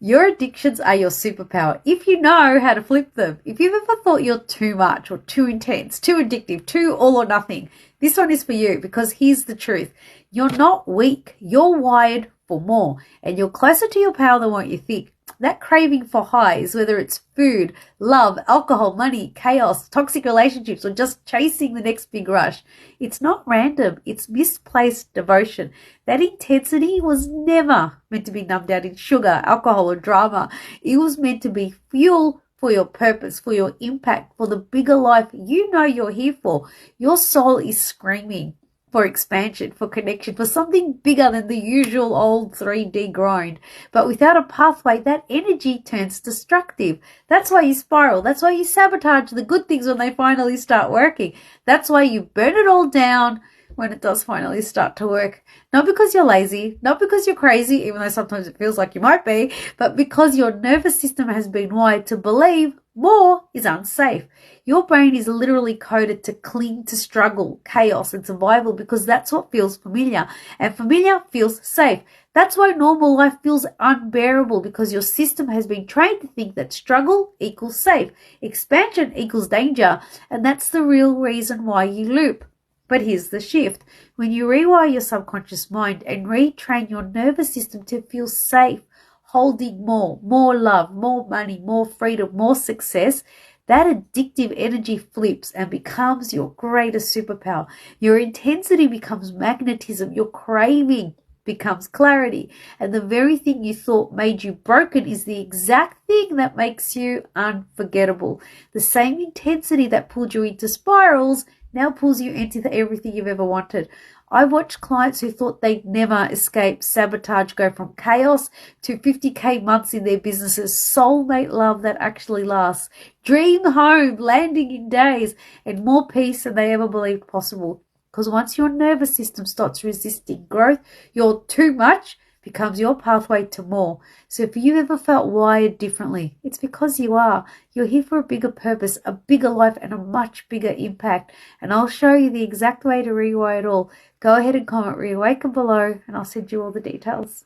Your addictions are your superpower if you know how to flip them. If you've ever thought you're too much or too intense, too addictive, too all or nothing, this one is for you, because here's the truth. You're not weak. You're wired for more, and you're closer to your power than what you think. That craving for highs, whether it's food, love, alcohol, money, chaos, toxic relationships, or just chasing the next big rush, it's not random. It's misplaced devotion. That intensity was never meant to be numbed out in sugar, alcohol, or drama. It was meant to be fuel for your purpose, for your impact, for the bigger life you know you're here for. Your soul is screaming for expansion, for connection, for something bigger than the usual old 3D grind. But without a pathway, that energy turns destructive. That's why you spiral. That's why you sabotage the good things when they finally start working. That's why you burn it all down when it does finally start to work. Not because you're lazy, not because you're crazy, even though sometimes it feels like you might be, but because your nervous system has been wired to believe more is unsafe. Your brain is literally coded to cling to struggle, chaos, and survival, because that's what feels familiar, and familiar feels safe. That's why normal life feels unbearable, because your system has been trained to think that struggle equals safe, expansion equals danger, and that's the real reason why you loop. But here's the shift. When you rewire your subconscious mind and retrain your nervous system to feel safe, holding more love, more money, more freedom, more success, that addictive energy flips and becomes your greatest superpower. Your intensity becomes magnetism. Your craving becomes clarity. And the very thing you thought made you broken is the exact thing that makes you unforgettable. The same intensity that pulled you into spirals now pulls you into everything you've ever wanted. I watched clients who thought they'd never escape sabotage go from chaos to 50K months in their businesses, soulmate love that actually lasts, dream home, landing in days, and more peace than they ever believed possible. Because once your nervous system starts resisting growth, your too much becomes your pathway to more. So if you've ever felt wired differently, it's because you are. You're here for a bigger purpose, a bigger life, and a much bigger impact. And I'll show you the exact way to rewire it all. Go ahead and comment reawaken below, and I'll send you all the details.